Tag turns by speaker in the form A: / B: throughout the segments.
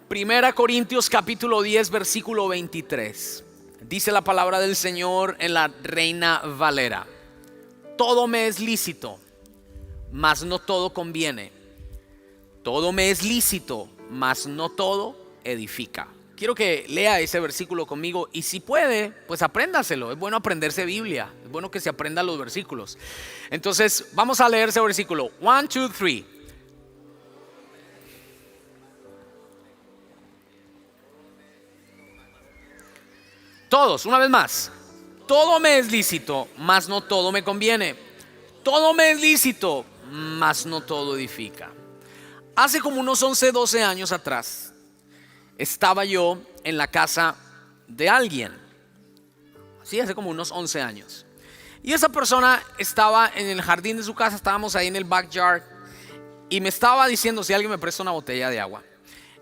A: Primera Corintios capítulo 10 versículo 23. Dice la palabra del Señor en la Reina Valera: todo me es lícito, mas no todo conviene. Todo me es lícito, mas no todo edifica. Quiero que lea ese versículo conmigo y si puede, pues apréndaselo. Es bueno aprenderse Biblia, es bueno que se aprendan los versículos. Entonces vamos a leer ese versículo. 1, 2, 3. Todos, una vez más. Todo me es lícito, mas no todo me conviene. Todo me es lícito, mas no todo edifica. Hace como unos 11, 12 años atrás, estaba yo en la casa de alguien. Sí, hace como unos 11 años. Y esa persona estaba en el jardín de su casa, estábamos ahí en el backyard, y me estaba diciendo, si alguien me presta una botella de agua,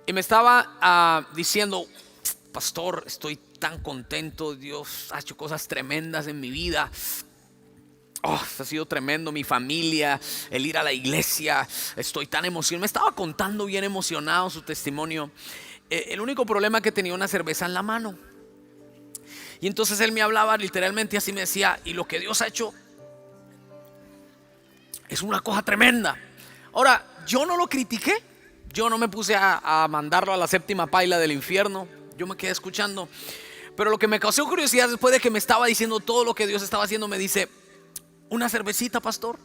A: y me estaba diciendo: pastor, estoy tan contento, Dios ha hecho cosas tremendas en mi vida. Ha sido tremendo, mi familia, el ir a la iglesia, estoy tan emocionado. Me estaba contando bien emocionado su testimonio. El único problema es que tenía una cerveza en la mano. Y entonces él me hablaba literalmente así, me decía: y lo que Dios ha hecho es una cosa tremenda. Ahora, yo no lo critiqué, yo no me puse a mandarlo a la séptima paila del infierno. Yo me quedé escuchando. Pero lo que me causó curiosidad después de que me estaba diciendo todo lo que Dios estaba haciendo, me dice: ¿una cervecita, pastor?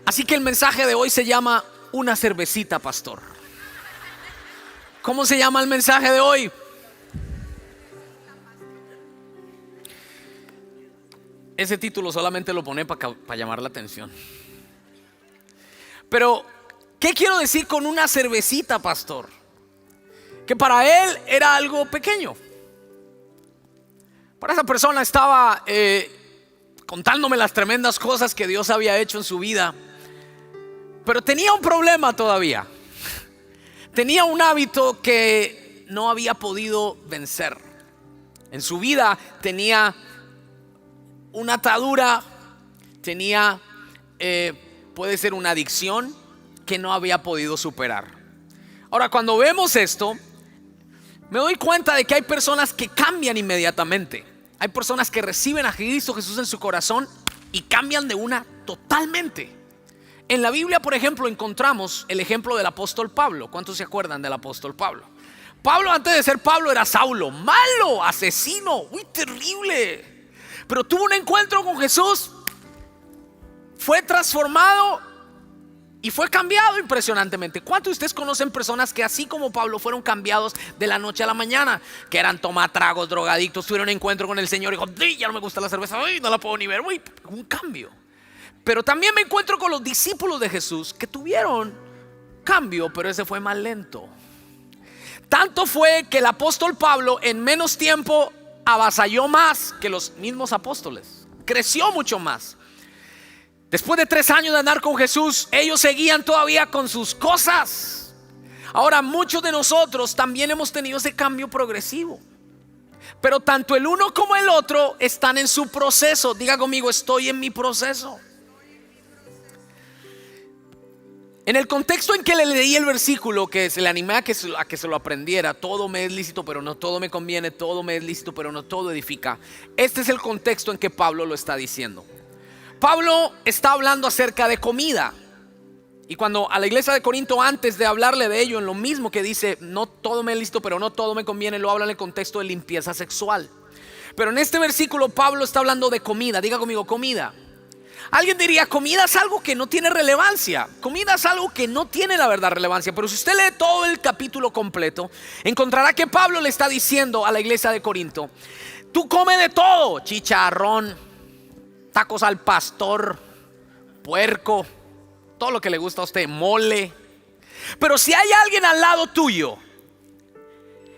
A: Así que el mensaje de hoy se llama una cervecita, pastor. ¿Cómo se llama el mensaje de hoy? Ese título solamente lo pone para llamar la atención. Pero, ¿qué quiero decir con una cervecita, pastor? Que para él era algo pequeño. Para esa persona estaba contándome las tremendas cosas que Dios había hecho en su vida, pero tenía un problema todavía. Tenía un hábito que no había podido vencer. En su vida tenía una atadura, tenía puede ser una adicción que no había podido superar. Ahora, cuando vemos esto, me doy cuenta de que hay personas que cambian inmediatamente. Hay personas que reciben a Cristo Jesús en su corazón y cambian de una totalmente. En la Biblia, por ejemplo, encontramos el ejemplo del apóstol Pablo. ¿Cuántos se acuerdan del apóstol Pablo? Pablo, antes de ser Pablo, era Saulo, malo, asesino, terrible. Pero tuvo un encuentro con Jesús, fue transformado y fue cambiado impresionantemente. ¿Cuántos de ustedes conocen personas que así como Pablo fueron cambiados de la noche a la mañana? Que eran tomatragos, drogadictos, tuvieron un encuentro con el Señor y dijo: ya no me gusta la cerveza, no la puedo ni ver. Un cambio. Pero también me encuentro con los discípulos de Jesús que tuvieron cambio, pero ese fue más lento. Tanto fue que el apóstol Pablo en menos tiempo avasalló más que los mismos apóstoles. Creció mucho más. Después de 3 años de andar con Jesús, ellos seguían todavía con sus cosas. Ahora, muchos de nosotros también hemos tenido ese cambio progresivo, pero tanto el uno como el otro están en su proceso. Diga conmigo: estoy en mi proceso. En el contexto en que le leí el versículo, que se le animé a que se lo aprendiera: todo me es lícito, pero no todo me conviene. Todo me es lícito, pero no todo edifica. Este es el contexto en que Pablo lo está diciendo. Pablo está hablando acerca de comida. Y cuando a la iglesia de Corinto, antes de hablarle de ello, en lo mismo que dice no todo me es lícito, pero no todo me conviene, lo habla en el contexto de limpieza sexual. Pero en este versículo Pablo está hablando de comida. Diga conmigo: comida. Alguien diría: comida es algo que no tiene relevancia. Comida es algo que no tiene la verdad relevancia. Pero si usted lee todo el capítulo completo, encontrará que Pablo le está diciendo a la iglesia de Corinto: tú come de todo, chicharrón, tacos al pastor, puerco, todo lo que le gusta a usted, mole. Pero si hay alguien al lado tuyo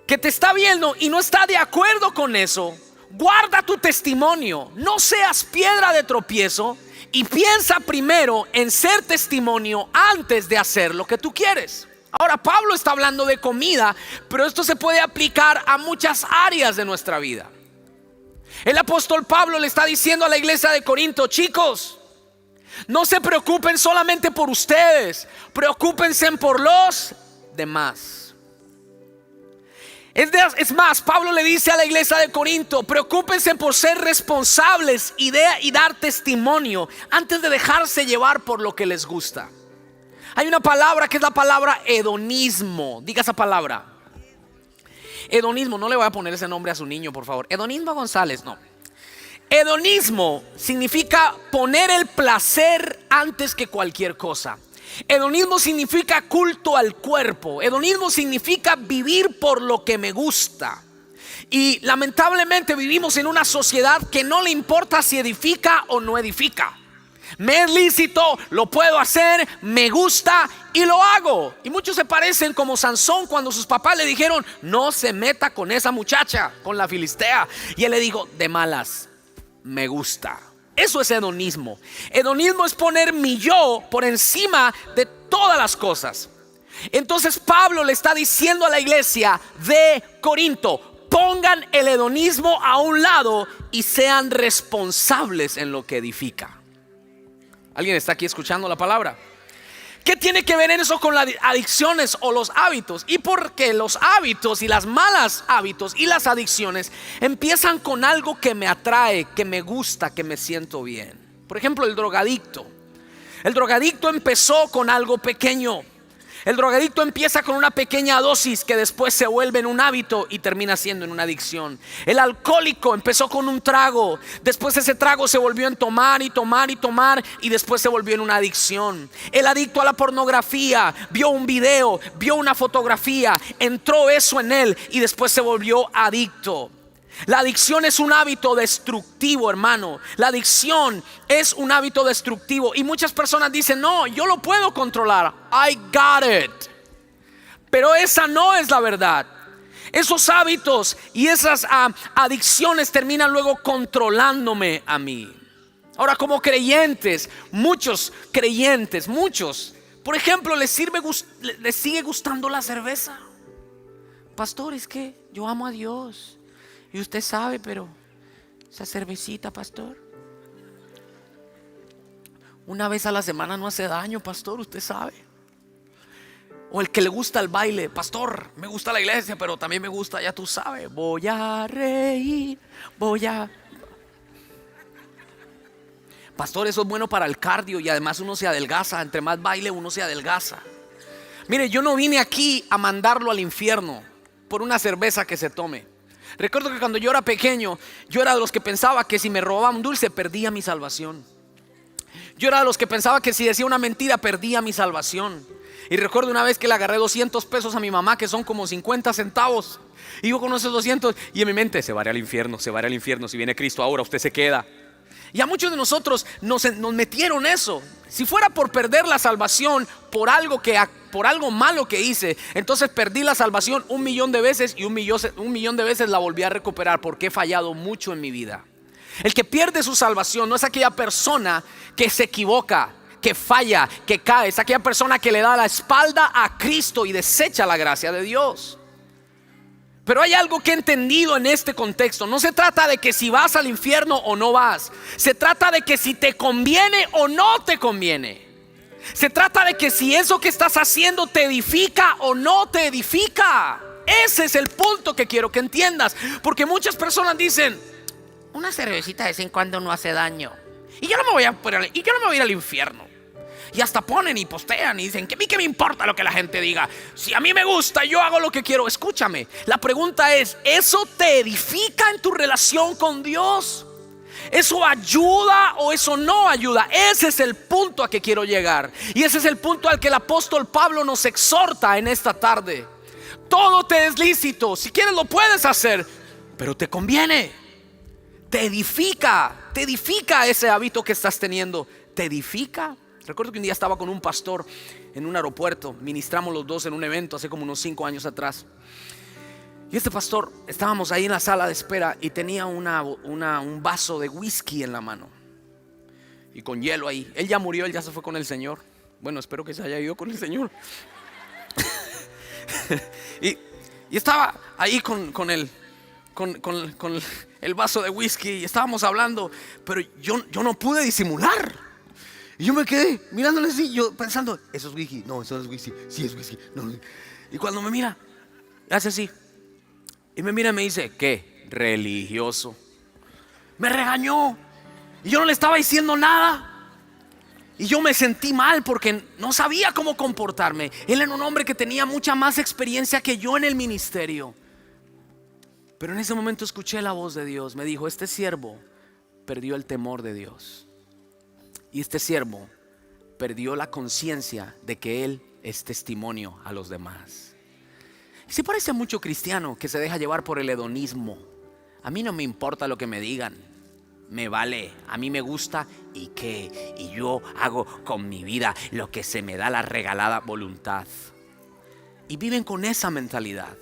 A: que te está viendo y no está de acuerdo con eso, guarda tu testimonio, no seas piedra de tropiezo y piensa primero en ser testimonio antes de hacer lo que tú quieres. Ahora, Pablo está hablando de comida, pero esto se puede aplicar a muchas áreas de nuestra vida. El apóstol Pablo le está diciendo a la iglesia de Corinto: chicos, no se preocupen solamente por ustedes, preocúpense por los demás. Es más, Pablo le dice a la iglesia de Corinto: preocúpense por ser responsables y dar testimonio antes de dejarse llevar por lo que les gusta. Hay una palabra que es la palabra hedonismo. Diga esa palabra. Hedonismo. No le voy a poner ese nombre a su niño, por favor. Hedonismo González, no. Hedonismo significa poner el placer antes que cualquier cosa. Hedonismo significa culto al cuerpo. Hedonismo significa vivir por lo que me gusta. Y lamentablemente vivimos en una sociedad que no le importa si edifica o no edifica. Me es lícito, lo puedo hacer, me gusta y lo hago. Y muchos se parecen como Sansón cuando sus papás le dijeron: no se meta con esa muchacha, con la filistea. Y él le dijo: de malas, me gusta. Eso es hedonismo. Hedonismo es poner mi yo por encima de todas las cosas. Entonces Pablo le está diciendo a la iglesia de Corinto: pongan el hedonismo a un lado y sean responsables en lo que edifica. ¿Alguien está aquí escuchando la palabra? ¿Qué tiene que ver eso con las adicciones o los hábitos? Y porque los hábitos y las malas hábitos y las adicciones empiezan con algo que me atrae, que me gusta, que me siento bien. Por ejemplo, el drogadicto. El drogadicto empezó con algo pequeño. El drogadicto empieza con una pequeña dosis que después se vuelve en un hábito y termina siendo en una adicción. El alcohólico empezó con un trago, después ese trago se volvió en tomar y tomar y tomar y después se volvió en una adicción. El adicto a la pornografía vio un video, vio una fotografía, entró eso en él y después se volvió adicto. La adicción es un hábito destructivo, hermano. La adicción es un hábito destructivo. Y muchas personas dicen: no, yo lo puedo controlar, I got it. Pero esa no es la verdad. Esos hábitos y esas adicciones terminan luego controlándome a mí. Ahora, como creyentes, muchos creyentes, por ejemplo, les sigue gustando la cerveza. Pastor, es que yo amo a Dios y usted sabe, pero esa cervecita, pastor, una vez a la semana no hace daño, pastor, usted sabe. O el que le gusta el baile: pastor, me gusta la iglesia, pero también me gusta, ya tú sabes, voy a reír, pastor, eso es bueno para el cardio y además uno se adelgaza. Entre más baile uno se adelgaza. Mire, yo no vine aquí a mandarlo al infierno por una cerveza que se tome. Recuerdo que cuando yo era pequeño, yo era de los que pensaba que si me robaban un dulce perdía mi salvación. Yo era de los que pensaba que si decía una mentira perdía mi salvación. Y recuerdo una vez que le agarré 200 pesos a mi mamá, que son como 50 centavos. Y yo con esos 200, y en mi mente: se va a ir al infierno, se va a ir al infierno. Si viene Cristo ahora, usted se queda. Y a muchos de nosotros nos metieron eso. Si fuera por perder la salvación por algo malo que hice, entonces perdí la salvación 1,000,000 de veces y 1,000,000 de veces la volví a recuperar, porque he fallado mucho en mi vida. El que pierde su salvación no es aquella persona que se equivoca, que falla, que cae. Es aquella persona que le da la espalda a Cristo y desecha la gracia de Dios. Pero hay algo que he entendido en este contexto. No se trata de que si vas al infierno o no vas. Se trata de que si te conviene o no te conviene. Se trata de que si eso que estás haciendo te edifica o no te edifica. Ese es el punto que quiero que entiendas. Porque muchas personas dicen: una cervecita de vez en cuando no hace daño, y yo no me voy a ir al infierno. Y hasta ponen y postean y dicen: ¿que a mí qué me importa lo que la gente diga? Si a mí me gusta, yo hago lo que quiero. Escúchame, la pregunta es: ¿eso te edifica en tu relación con Dios? ¿Eso ayuda o eso no ayuda? Ese es el punto a que quiero llegar. Y ese es el punto al que el apóstol Pablo nos exhorta en esta tarde. Todo te es lícito, si quieres lo puedes hacer, pero te conviene. Te edifica ese hábito que estás teniendo. ¿Te edifica? Recuerdo que un día estaba con un pastor en un aeropuerto. Ministramos los dos en un evento hace como unos 5 años atrás. Y este pastor, estábamos ahí en la sala de espera y tenía un vaso de whisky en la mano y con hielo ahí. Él ya murió, él ya se fue con el Señor. Bueno, espero que se haya ido con el Señor. y estaba ahí con el vaso de whisky y estábamos hablando, pero yo no pude disimular. Y yo me quedé mirándole así, yo pensando: ¿eso es whisky? No, eso no es whisky. Sí es whisky. No. Y cuando me mira, hace así: Y me mira y me dice, ¿qué? Religioso. Me regañó. Y yo no le estaba diciendo nada. Y yo me sentí mal porque no sabía cómo comportarme. Él era un hombre que tenía mucha más experiencia que yo en el ministerio. Pero en ese momento escuché la voz de Dios. Me dijo, este siervo perdió el temor de Dios. Y este siervo perdió la conciencia de que él es testimonio a los demás. Se parece a mucho cristiano que se deja llevar por el hedonismo. A mí no me importa lo que me digan, me vale, a mí me gusta y qué, y yo hago con mi vida lo que se me da la regalada voluntad. Y viven con esa mentalidad.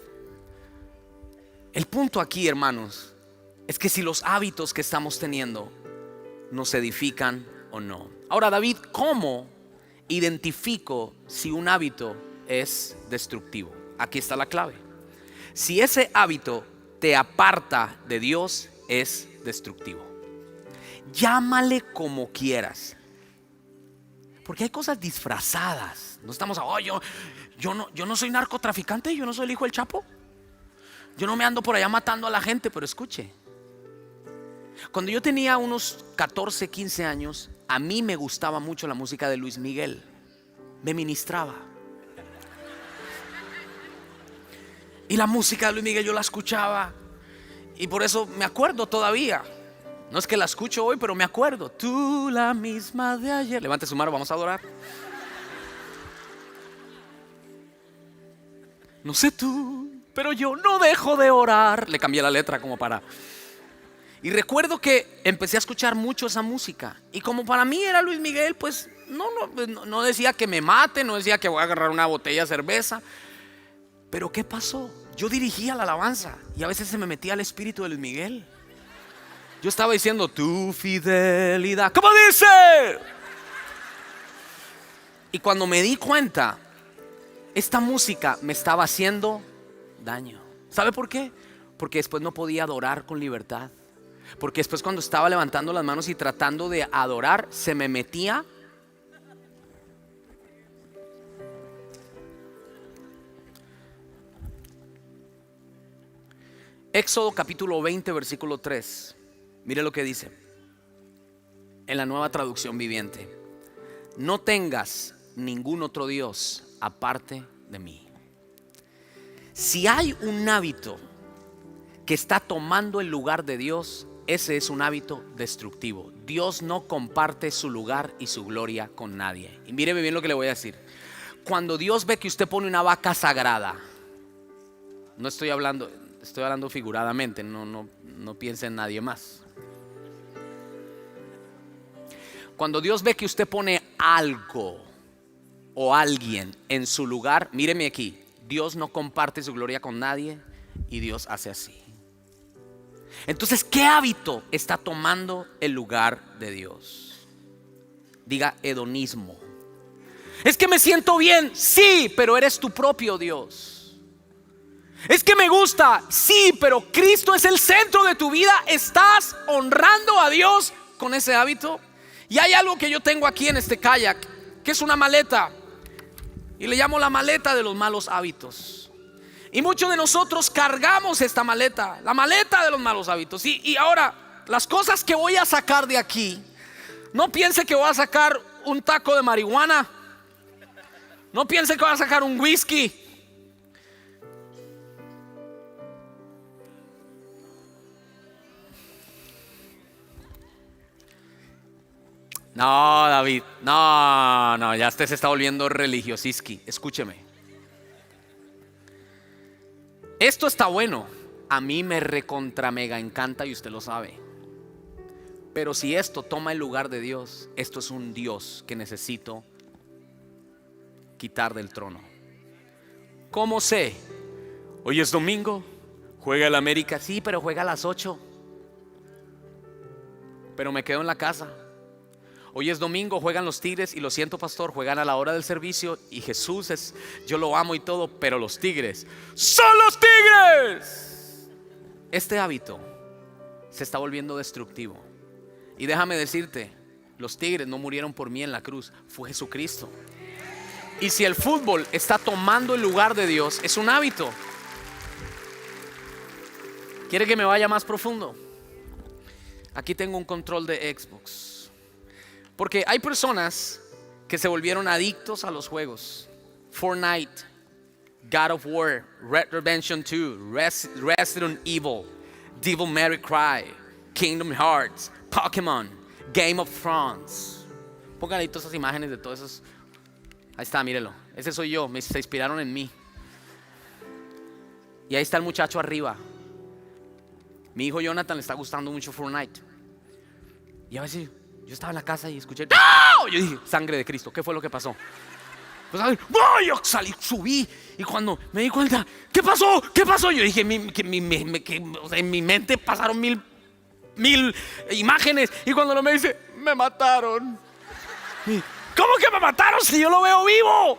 A: El punto aquí, hermanos, es que si los hábitos que estamos teniendo nos edifican o no. Ahora, David, ¿cómo identifico si un hábito es destructivo? Aquí está la clave. Si ese hábito te aparta de Dios, es destructivo. Llámale como quieras, porque hay cosas disfrazadas. No estamos yo no soy narcotraficante, yo no soy el hijo del Chapo, yo no me ando por allá matando a la gente. Pero escuche, cuando yo tenía unos 14, 15 años, a mí me gustaba mucho la música de Luis Miguel, me ministraba. Y la música de Luis Miguel yo la escuchaba, y por eso me acuerdo todavía. No es que la escucho hoy, pero me acuerdo. Tú la misma de ayer. Levante su mano, vamos a adorar. No sé tú, pero yo no dejo de orar. Le cambié la letra como para... Y recuerdo que empecé a escuchar mucho esa música. Y como para mí era Luis Miguel, pues no decía que me mate, no decía que voy a agarrar una botella de cerveza. Pero ¿qué pasó? Yo dirigía la alabanza y a veces se me metía el espíritu de Luis Miguel. Yo estaba diciendo, tu fidelidad, ¿cómo dice? Y cuando me di cuenta, esta música me estaba haciendo daño. ¿Sabe por qué? Porque después no podía adorar con libertad. Porque después, cuando estaba levantando las manos y tratando de adorar, se me metía Éxodo capítulo 20, versículo 3. Mire lo que dice en la Nueva Traducción Viviente: no tengas ningún otro Dios aparte de mí. Si hay un hábito que está tomando el lugar de Dios, ese es un hábito destructivo. Dios no comparte su lugar y su gloria con nadie. Y míreme bien lo que le voy a decir. Cuando Dios ve que usted pone una vaca sagrada, no estoy hablando, estoy hablando figuradamente, no piense en nadie más. Cuando Dios ve que usted pone algo o alguien en su lugar, míreme aquí, Dios no comparte su gloria con nadie y Dios hace así. Entonces, ¿qué hábito está tomando el lugar de Dios? Diga: hedonismo. Es que me siento bien, sí, pero eres tu propio Dios. Es que me gusta, sí, pero Cristo es el centro de tu vida. ¿Estás honrando a Dios con ese hábito? Y hay algo que yo tengo aquí en este kayak, que es una maleta, y le llamo la maleta de los malos hábitos. Y muchos de nosotros cargamos esta maleta, la maleta de los malos hábitos. Y ahora, las cosas que voy a sacar de aquí, no piense que voy a sacar un taco de marihuana, no piense que voy a sacar un whisky. No, David, no, ya usted se está volviendo religiosiski. Escúcheme. Esto está bueno. A mí me recontra mega encanta y usted lo sabe. Pero si esto toma el lugar de Dios, esto es un Dios que necesito quitar del trono. ¿Cómo sé? Hoy es domingo, juega el América. Sí, pero juega a las 8. Pero me quedo en la casa. Hoy es domingo, juegan los Tigres y lo siento, pastor, juegan a la hora del servicio y Jesús es, yo lo amo y todo, pero los Tigres son los Tigres. Este hábito se está volviendo destructivo. Y déjame decirte, los Tigres no murieron por mí en la cruz, fue Jesucristo. Y si el fútbol está tomando el lugar de Dios, es un hábito. ¿Quiere que me vaya más profundo? Aquí tengo un control de Xbox. Porque hay personas que se volvieron adictos a los juegos. Fortnite, God of War, Red Redemption 2, Resident Evil, Devil May Cry, Kingdom Hearts, Pokémon, Game of Thrones. Pongan ahí todas esas imágenes de todos esos. Ahí está, mírelo. Ese soy yo, se inspiraron en mí. Y ahí está el muchacho arriba. Mi hijo Jonathan le está gustando mucho Fortnite. Y a veces yo estaba en la casa y escuché ¡no! Yo dije, sangre de Cristo, ¿qué fue lo que pasó? Pues ¡no! Yo salí, subí. Y cuando me di cuenta, ¿qué pasó? ¿Qué pasó? Yo dije, en mi mente pasaron mil imágenes. Y cuando me dice, me mataron. ¿Cómo que me mataron si yo lo veo vivo?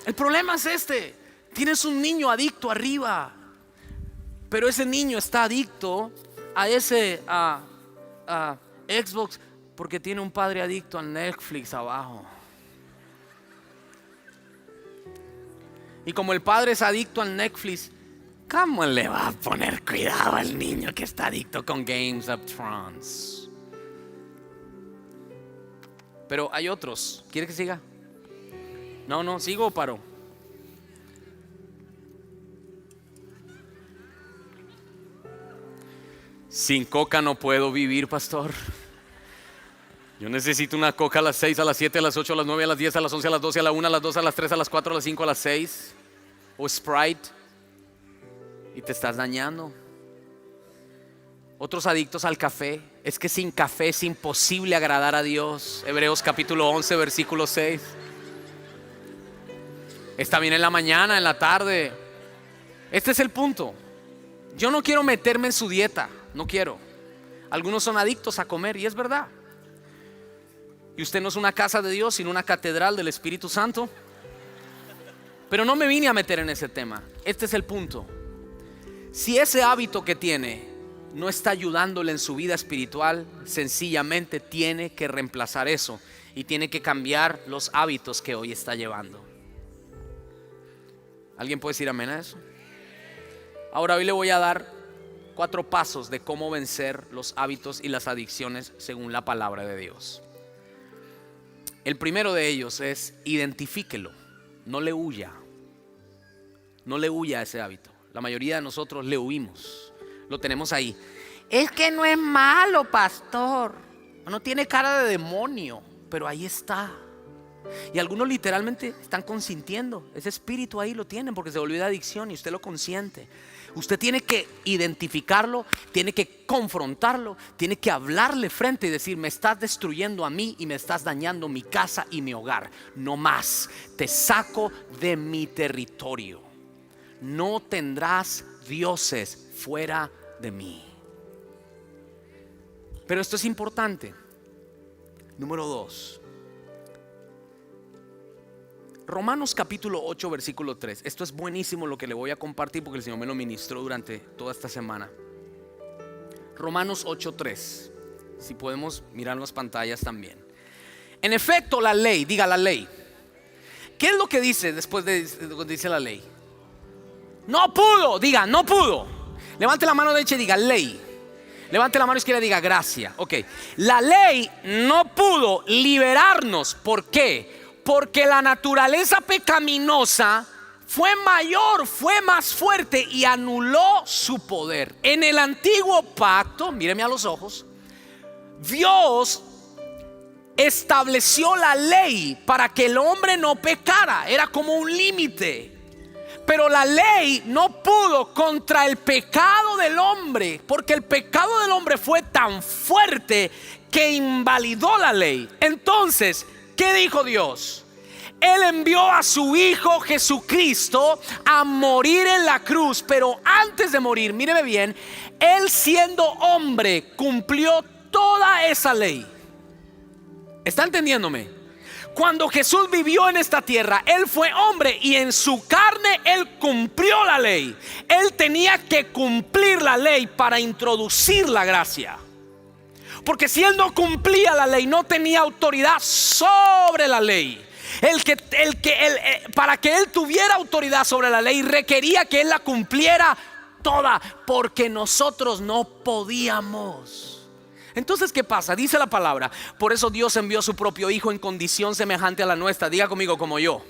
A: El problema es este. Tienes un niño adicto arriba, pero ese niño está adicto a ese Xbox porque tiene un padre adicto a Netflix abajo. Y como el padre es adicto al Netflix, ¿cómo le va a poner cuidado al niño que está adicto con Games of Thrones? Pero hay otros. ¿Quiere que siga? No, ¿sigo o paro? Sin coca no puedo vivir, pastor. Yo necesito una coca a las 6, a las 7, a las 8, a las 9, a las 10, a las 11, a las 12, a la 1, a las 2, a las 3, a las 4, a las 5, a las 6. O Sprite. Y te estás dañando. Otros adictos al café. Es que sin café es imposible agradar a Dios. Hebreos capítulo 11, versículo 6. Está bien en la mañana, en la tarde. Este es el punto. Yo no quiero meterme en su dieta. No quiero. Algunos son adictos a comer y es verdad. Y usted no es una casa de Dios, sino una catedral del Espíritu Santo. Pero no me vine a meter en ese tema. Este es el punto. Si ese hábito que tiene no está ayudándole en su vida espiritual, sencillamente tiene que reemplazar eso y tiene que cambiar los hábitos que hoy está llevando. ¿Alguien puede decir amén a eso? Ahora hoy le voy a dar 4 pasos de cómo vencer los hábitos y las adicciones según la palabra de Dios. El primero de ellos es identifíquelo, no le huya. No le huya a ese hábito. La mayoría de nosotros le huimos. Lo tenemos ahí. Es que no es malo, pastor. No tiene cara de demonio, pero ahí está. Y algunos literalmente están consintiendo. Ese espíritu ahí lo tienen porque se volvió de adicción y usted lo consiente. Usted tiene que identificarlo, tiene que confrontarlo, tiene que hablarle frente y decir: me estás destruyendo a mí y me estás dañando mi casa y mi hogar. No más, te saco de mi territorio. No tendrás dioses fuera de mí. Pero esto es importante. Número 2. Romanos capítulo 8 versículo 3. Esto es buenísimo lo que le voy a compartir porque el Señor me lo ministró durante toda esta semana. Romanos 8:3. Si podemos mirar las pantallas también. En efecto, la ley, diga la ley. ¿Qué es lo que dice después de dice la ley? No pudo, diga no pudo. Levante la mano derecha y diga ley. Levante la mano izquierda y diga gracia. Ok, la ley no pudo liberarnos. ¿Por qué? Porque la naturaleza pecaminosa fue mayor, fue más fuerte y anuló su poder. En el antiguo pacto, míreme a los ojos, Dios estableció la ley para que el hombre no pecara. Era como un límite. Pero la ley no pudo contra el pecado del hombre, porque el pecado del hombre fue tan fuerte que invalidó la ley. Entonces, ¿qué dijo Dios? Él envió a su Hijo Jesucristo a morir en la cruz. Pero antes de morir, míreme bien, Él siendo hombre cumplió toda esa ley. ¿Está entendiéndome? Cuando Jesús vivió en esta tierra, Él fue hombre y en su carne Él cumplió la ley. Él tenía que cumplir la ley para introducir la gracia. Porque si Él no cumplía la ley, no tenía autoridad sobre la ley. Para que Él tuviera autoridad sobre la ley, requería que Él la cumpliera toda porque nosotros no podíamos. Entonces, ¿qué pasa? Dice la palabra, por eso Dios envió a su propio Hijo en condición semejante a la nuestra. Diga conmigo, como yo,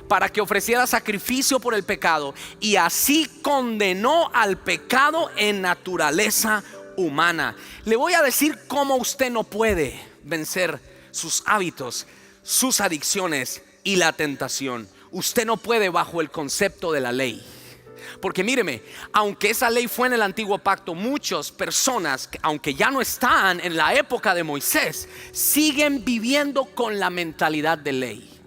A: para que ofreciera sacrificio por el pecado, y así condenó al pecado en naturaleza humana. Le voy a decir cómo usted no puede vencer sus hábitos, sus adicciones y la tentación. Usted no puede bajo el concepto de la ley. Porque míreme, aunque esa ley fue en el antiguo pacto, muchas personas, aunque ya no están en la época de Moisés, siguen viviendo con la mentalidad de ley.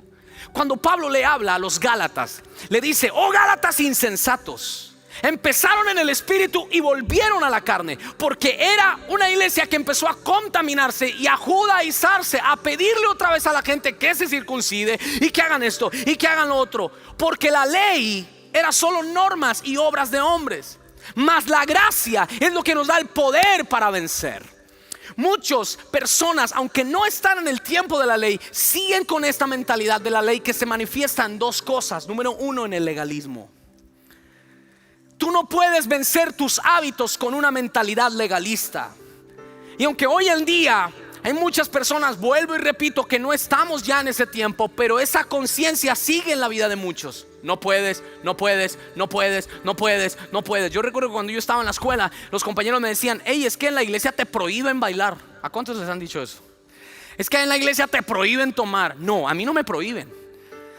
A: Cuando Pablo le habla a los Gálatas, le dice: oh Gálatas insensatos, empezaron en el espíritu y volvieron a la carne. Porque era una iglesia que empezó a contaminarse y a judaizarse, a pedirle otra vez a la gente que se circuncide y que hagan esto y que hagan lo otro. Porque la ley era solo normas y obras de hombres, mas la gracia es lo que nos da el poder para vencer. Muchas personas, aunque no están en el tiempo de la ley, siguen con esta mentalidad de la ley que se manifiesta en dos cosas. Número uno, en el legalismo. Tú no puedes vencer tus hábitos con una mentalidad legalista. Y aunque hoy en día hay muchas personas, vuelvo y repito, que no estamos ya en ese tiempo, pero esa conciencia sigue en la vida de muchos. No puedes, no puedes, no puedes, no puedes, no puedes. Yo recuerdo que cuando yo estaba en la escuela, los compañeros me decían: hey, es que en la iglesia te prohíben bailar. ¿A cuántos les han dicho eso? Es que en la iglesia te prohíben tomar. No, a mí no me prohíben.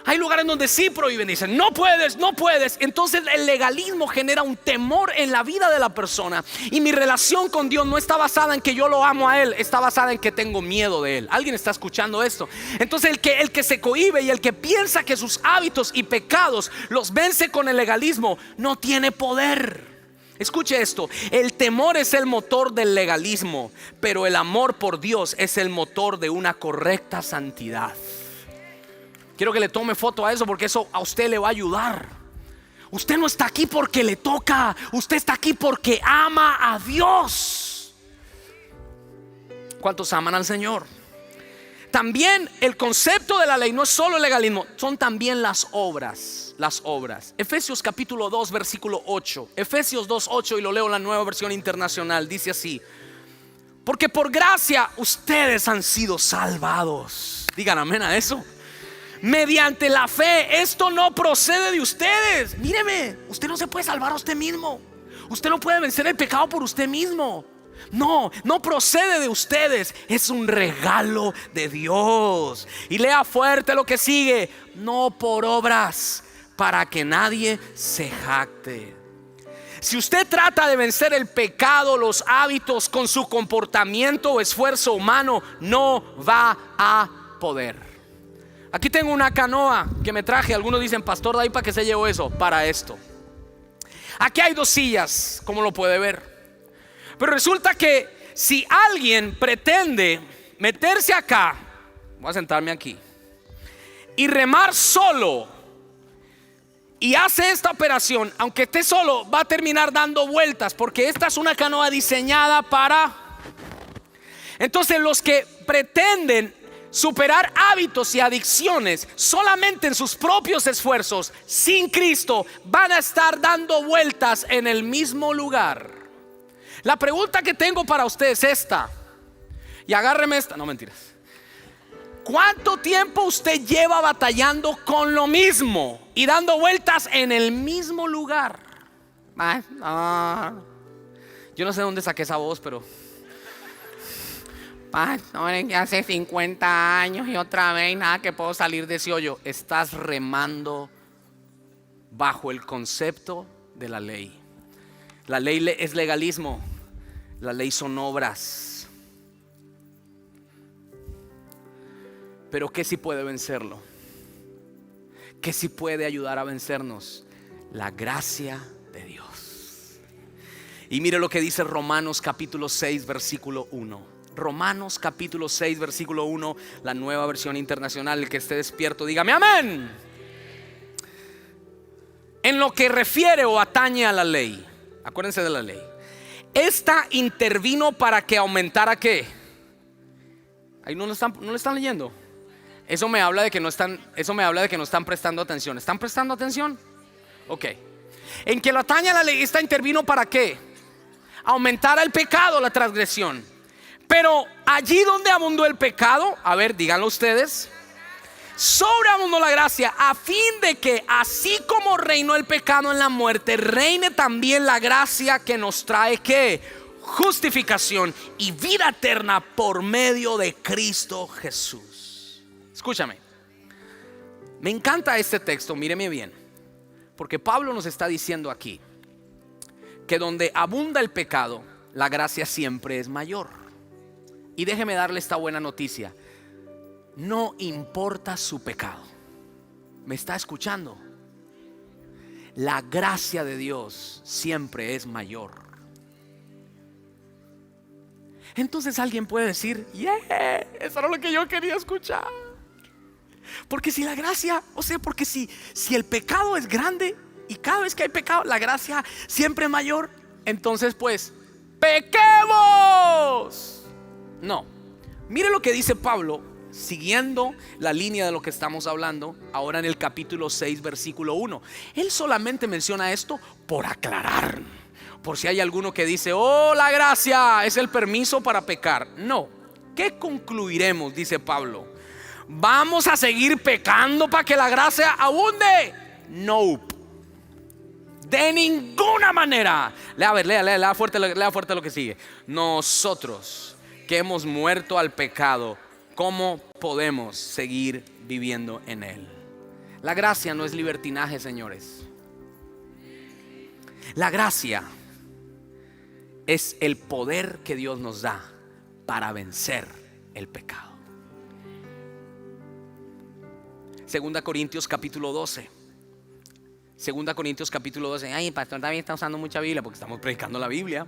A: Hay lugares donde sí prohíben, dicen no puedes, no puedes. Entonces el legalismo genera un temor en la vida de la persona. Y mi relación con Dios no está basada en que yo lo amo a Él, está basada en que tengo miedo de Él. ¿Alguien está escuchando esto? Entonces el que se cohíbe y el que piensa que sus hábitos y pecados los vence con el legalismo, no tiene poder. Escuche esto: el temor es el motor del legalismo, pero el amor por Dios es el motor de una correcta santidad. Quiero que le tome foto a eso, porque eso a usted le va a ayudar. Usted no está aquí porque le toca, usted está aquí porque ama a Dios. ¿Cuántos aman al Señor? También el concepto de la ley no es solo el legalismo, son también las obras. Las obras. Efesios capítulo 2 versículo 8. Efesios 2:8, y lo leo en la Nueva Versión Internacional. Dice así: porque por gracia ustedes han sido salvados. Digan amén a eso. Mediante la fe. Esto no procede de ustedes. Míreme, usted no se puede salvar a usted mismo. Usted no puede vencer el pecado por usted mismo. No procede de ustedes. Es un regalo de Dios. Y lea fuerte lo que sigue: no por obras, para que nadie se jacte. Si usted trata de vencer el pecado, los hábitos, con su comportamiento o esfuerzo humano, no va a poder. Aquí tengo una canoa que me traje. Algunos dicen: pastor, ¿de ahí para qué se llevó eso? Para esto. Aquí hay dos sillas, como lo puede ver. Pero resulta que si alguien pretende meterse acá, voy a sentarme aquí, y remar solo, y hace esta operación, aunque esté solo, va a terminar dando vueltas, porque esta es una canoa diseñada para... Entonces los que pretenden superar hábitos y adicciones solamente en sus propios esfuerzos, sin Cristo, van a estar dando vueltas en el mismo lugar. La pregunta que tengo para usted es esta, y agárreme esta, no mentiras. ¿Cuánto tiempo usted lleva batallando con lo mismo y dando vueltas en el mismo lugar? Yo no sé de dónde saqué esa voz, pero... hace 50 años y otra vez nada que puedo salir de ese hoyo. Estás remando bajo el concepto de la ley. La ley es legalismo, la ley son obras. Pero ¿qué sí puede vencerlo? ¿Qué sí puede ayudar a vencernos? La gracia de Dios. Y mire lo que dice Romanos capítulo 6 versículo 1. Romanos capítulo 6 versículo 1, la Nueva Versión Internacional. El que esté despierto, dígame amén. En lo que refiere o atañe a la ley, acuérdense de la ley, esta intervino para que aumentara ¿qué? Ahí no le están leyendo. Eso me habla de que no están prestando atención. ¿Están prestando atención? Ok. En que lo atañe a la ley, esta intervino ¿para qué? Aumentar el pecado, la transgresión. Pero allí donde abundó el pecado, a ver, díganlo ustedes, sobreabundó la gracia, a fin de que así como reinó el pecado en la muerte, reine también la gracia que nos trae ¿qué? Justificación y vida eterna por medio de Cristo Jesús. Escúchame, me encanta este texto, míreme bien, porque Pablo nos está diciendo aquí que donde abunda el pecado, la gracia siempre es mayor. Y déjeme darle esta buena noticia: no importa su pecado. ¿Me está escuchando? La gracia de Dios siempre es mayor. Entonces alguien puede decir: eso era lo que yo quería escuchar. Porque si la gracia, porque si el pecado es grande y cada vez que hay pecado la gracia siempre es mayor, entonces pues pequemos. No, mire lo que dice Pablo, siguiendo la línea de lo que estamos hablando ahora en el capítulo 6 versículo 1. Él solamente menciona esto por aclarar, por si hay alguno que dice: oh, la gracia es el permiso para pecar. No, ¿qué concluiremos? Dice Pablo: ¿vamos a seguir pecando para que la gracia abunde? No, de ninguna manera. Lea fuerte lo que sigue. Nosotros que hemos muerto al pecado, ¿cómo podemos seguir viviendo en él? La gracia no es libertinaje, señores. La gracia es el poder que Dios nos da para vencer el pecado. Segunda Corintios capítulo 12. Segunda Corintios capítulo 12. Ay, el pastor también está usando mucha Biblia porque estamos predicando la Biblia.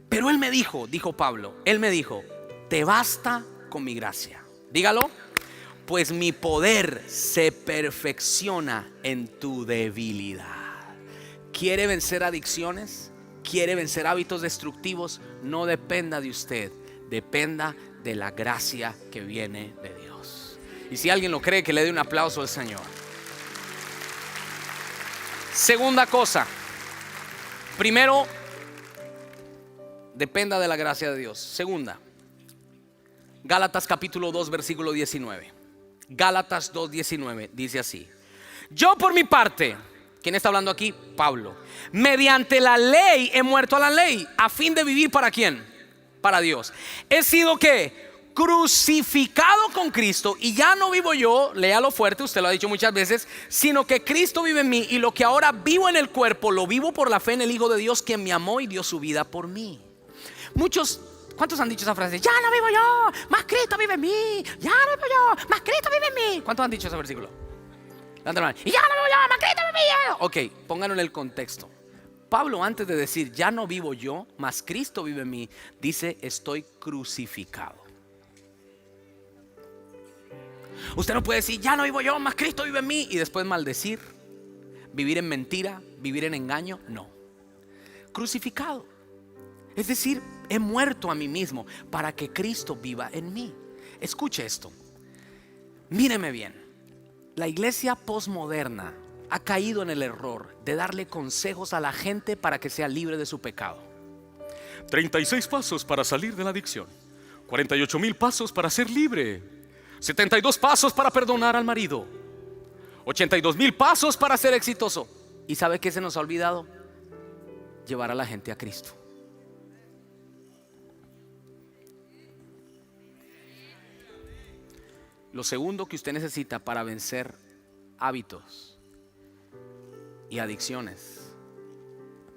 A: Pero él me dijo Pablo, él me dijo: te basta con mi gracia. Dígalo: pues mi poder se perfecciona en tu debilidad. ¿Quiere vencer adicciones? ¿Quiere vencer hábitos destructivos? No dependa de usted, dependa de la gracia que viene de Dios. Y si alguien lo cree, que le dé un aplauso al Señor. Segunda cosa, primero, dependa de la gracia de Dios. Segunda, Gálatas capítulo 2 versículo 19. Gálatas 2:19 dice así: yo por mi parte, ¿quién está hablando aquí? Pablo. Mediante la ley he muerto a la ley, a fin de vivir ¿para quién? Para Dios. He sido ¿qué? Crucificado con Cristo, y ya no vivo yo, léalo fuerte, usted lo ha dicho muchas veces, sino que Cristo vive en mí, y lo que ahora vivo en el cuerpo lo vivo por la fe en el Hijo de Dios, quien me amó y dio su vida por mí. ¿Cuántos han dicho esa frase? Ya no vivo yo, más Cristo vive en mí. Ya no vivo yo, más Cristo vive en mí. ¿Cuántos han dicho ese versículo? Y ya no vivo yo, más Cristo vive en mí. Ok, pónganlo en el contexto. Pablo, antes de decir ya no vivo yo, más Cristo vive en mí, dice: estoy crucificado. Usted no puede decir ya no vivo yo, más Cristo vive en mí, y después maldecir, vivir en mentira, vivir en engaño. No, crucificado. Es decir, he muerto a mí mismo para que Cristo viva en mí. Escuche esto, míreme bien. La iglesia posmoderna ha caído en el error de darle consejos a la gente para que sea libre de su pecado. 36 pasos para salir de la adicción, 48,000 pasos para ser libre, 72 pasos para perdonar al marido, 82,000 pasos para ser exitoso. ¿Y sabe qué se nos ha olvidado? Llevar a la gente a Cristo. Lo segundo que usted necesita para vencer hábitos y adicciones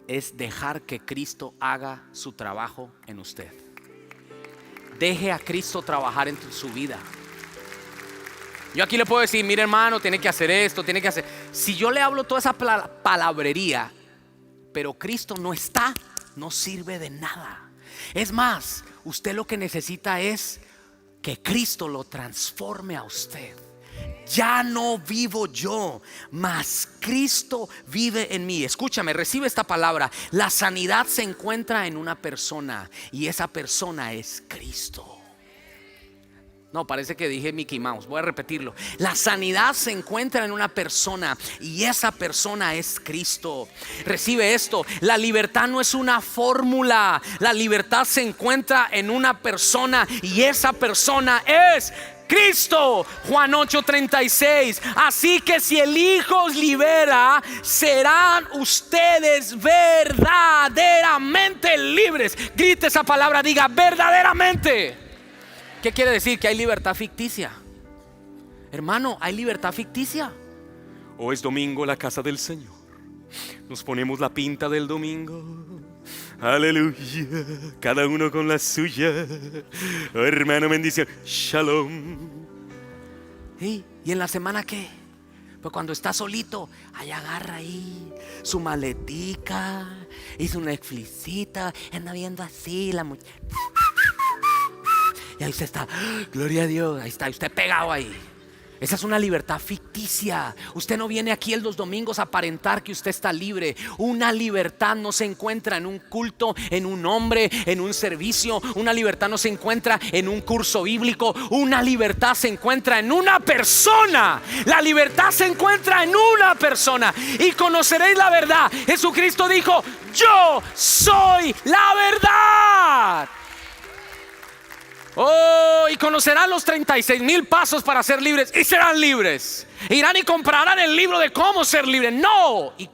A: es dejar que Cristo haga su trabajo en usted. Deje a Cristo trabajar en su vida. Yo aquí le puedo decir: mire, hermano, tiene que hacer esto, tiene que hacer. Si yo le hablo toda esa palabrería, pero Cristo no está, no sirve de nada. Es más, usted lo que necesita es que Cristo lo transforme a usted. Ya no vivo yo, mas Cristo vive en mí. Escúchame, recibe esta palabra. La sanidad se encuentra en una persona, y esa persona es Cristo. No, parece que dije Mickey Mouse. Voy a repetirlo. La sanidad se encuentra en una persona y esa persona es Cristo. Recibe esto. La libertad no es una fórmula. La libertad se encuentra en una persona y esa persona es Cristo. Juan 8:36. Así que si el Hijo os libera, serán ustedes verdaderamente libres. Grite esa palabra, diga verdaderamente. ¿Qué quiere decir? Que hay libertad ficticia. Hermano, hay libertad ficticia.
B: O es domingo en la casa del Señor. Nos ponemos la pinta del domingo. Aleluya. Cada uno con la suya. Oh, hermano, bendición. Shalom.
A: ¿Y en la semana qué? Pues cuando está solito, ahí agarra ahí su maletica y su Netflixita, anda viendo así la muchacha. Y ahí usted está, gloria a Dios, ahí está, usted pegado ahí. Esa es una libertad ficticia. Usted no viene aquí los domingos a aparentar que usted está libre. Una libertad no se encuentra en un culto, en un hombre, en un servicio. Una libertad no se encuentra en un curso bíblico. Una libertad se encuentra en una persona. La libertad se encuentra en una persona. Y conoceréis la verdad. Jesucristo dijo: yo soy la verdad. Oh, y conocerán los 36,000 pasos para ser libres y serán libres. Irán y comprarán el libro de cómo ser libres. No. Y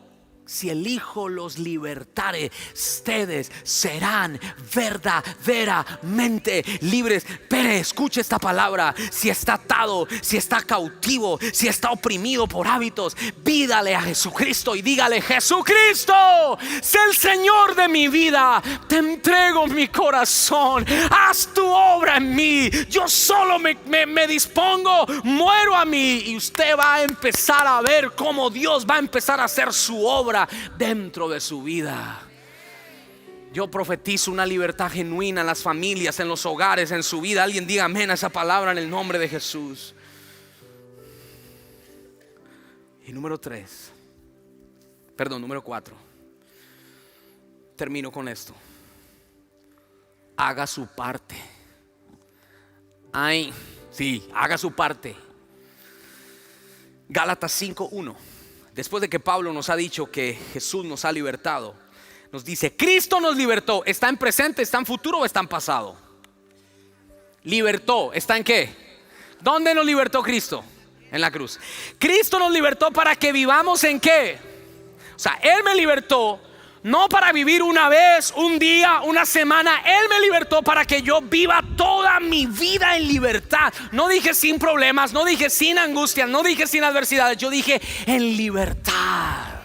A: si el Hijo los libertare, ustedes serán verdaderamente libres. Pero escuche esta palabra. Si está atado, si está cautivo, si está oprimido por hábitos, pídale a Jesucristo y dígale: Jesucristo, sé el Señor de mi vida. Te entrego mi corazón. Haz tu obra en mí. Yo solo me dispongo, muero a mí. Y usted va a empezar a ver cómo Dios va a empezar a hacer su obra dentro de su vida. Yo profetizo una libertad genuina en las familias, en los hogares, en su vida. Alguien diga amén a esa palabra en el nombre de Jesús. Y número 4. Termino con esto. Haga su parte. Ay, sí, haga su parte. Gálatas 5:1. Después de que Pablo nos ha dicho que Jesús nos ha libertado, nos dice: Cristo nos libertó. ¿Está en presente, está en futuro o está en pasado? Libertó, ¿está en qué? ¿Dónde nos libertó Cristo? En la cruz. Cristo nos libertó para que vivamos en qué. O sea, Él me libertó no para vivir una vez, un día, una semana. Él me libertó para que yo viva toda mi vida en libertad. No dije sin problemas, no dije sin angustias, no dije sin adversidades. Yo dije en libertad.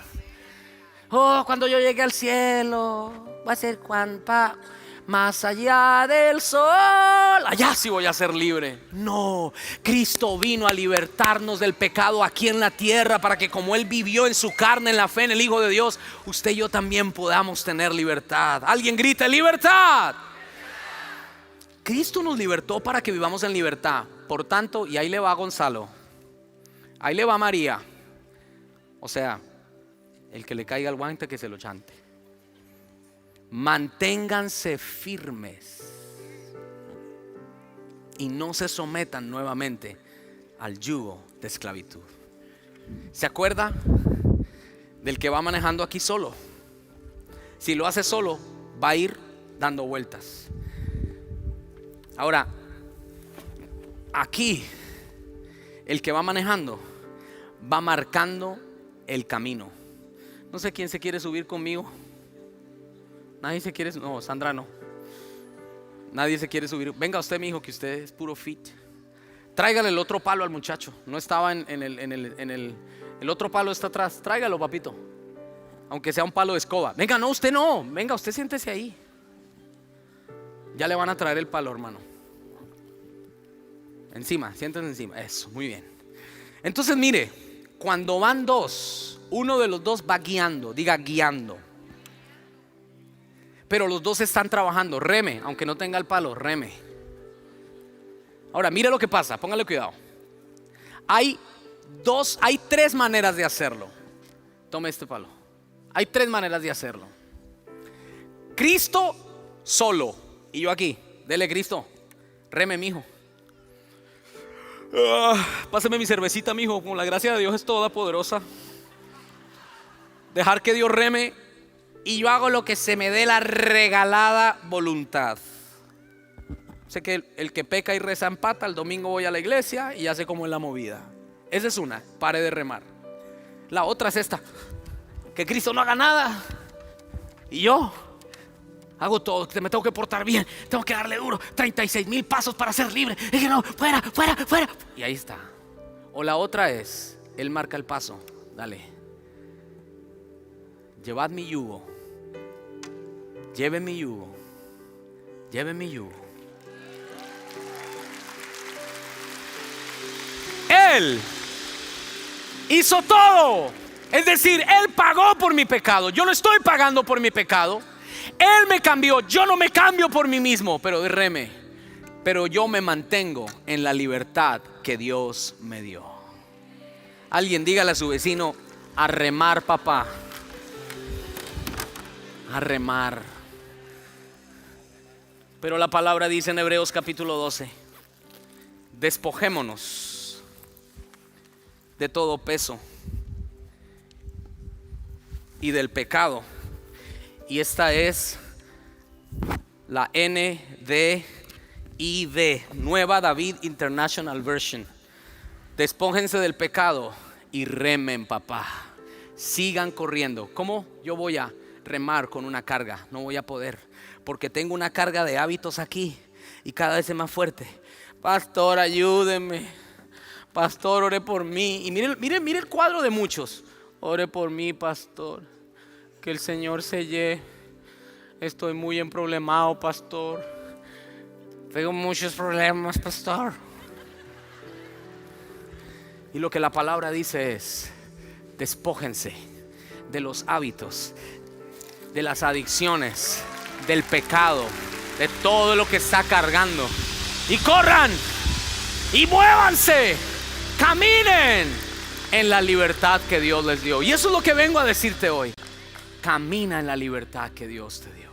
A: Oh, cuando yo llegue al cielo, va a ser más allá del sol, allá sí voy a ser libre. No, Cristo vino a libertarnos del pecado aquí en la tierra, para que como Él vivió en su carne, en la fe en el Hijo de Dios, usted y yo también podamos tener libertad. Alguien grite: libertad. Cristo nos libertó para que vivamos en libertad. Por tanto, y ahí le va Gonzalo, ahí le va María. O sea, el que le caiga el guante que se lo chante. Manténganse firmes y no se sometan nuevamente al yugo de esclavitud. ¿Se acuerda del que va manejando aquí solo? Si lo hace solo, va a ir dando vueltas. Ahora, aquí el que va manejando va marcando el camino. No sé quién se quiere subir conmigo. Nadie se quiere, no, Sandra no. Nadie se quiere subir. Venga usted, mi hijo, que usted es puro fit. Tráigale el otro palo al muchacho. No estaba en el otro palo está atrás. Tráigalo, papito. Aunque sea un palo de escoba. Venga, no, usted no. Venga, usted siéntese ahí. Ya le van a traer el palo, hermano. Encima, siéntese encima. Eso, muy bien. Entonces mire, cuando van dos, uno de los dos va guiando. Diga guiando. Pero los dos están trabajando. Reme, aunque no tenga el palo, reme. Ahora mire lo que pasa, póngale cuidado. Hay 3 maneras de hacerlo. Tome este palo. Hay 3 maneras de hacerlo. Cristo solo y yo aquí. Dele, Cristo, reme, mijo.
B: Pásame mi cervecita, mijo. Con la gracia de Dios es toda poderosa. Dejar que Dios reme.
A: Y yo hago lo que se me dé la regalada voluntad. Sé que el que peca y reza empata. El domingo voy a la iglesia y hace como en la movida. Esa es una, pare de remar. La otra es esta: que Cristo no haga nada y yo hago todo, me tengo que portar bien, tengo que darle duro, 36,000 pasos para ser libre. Y que no, fuera. Y ahí está. O la otra es, Él marca el paso, dale. Llevad mi yugo. Lleven mi yugo. Lleven mi yugo. Él hizo todo. Es decir, Él pagó por mi pecado. Yo no estoy pagando por mi pecado. Él me cambió. Yo no me cambio por mí mismo. Pero yo me mantengo en la libertad que Dios me dio. Alguien dígale a su vecino: a remar, papá. A remar. Pero la palabra dice en Hebreos capítulo 12: despojémonos de todo peso y del pecado. Y esta es la NDIV, Nueva David International Version. Despójense del pecado y remen, papá. Sigan corriendo. ¿Cómo yo voy a remar con una carga? No voy a poder, porque tengo una carga de hábitos aquí y cada vez es más fuerte. Pastor, ayúdeme. Pastor, ore por mí. Y mire el cuadro de muchos. Ore por mí, pastor. Que el Señor selle. Estoy muy emproblemado, pastor. Tengo muchos problemas, pastor. Y lo que la palabra dice es: despójense de los hábitos, de las adicciones, del pecado, de todo lo que está cargando. Y corran y muévanse. Caminen en la libertad que Dios les dio. Y eso es lo que vengo a decirte hoy. Camina en la libertad que Dios te dio.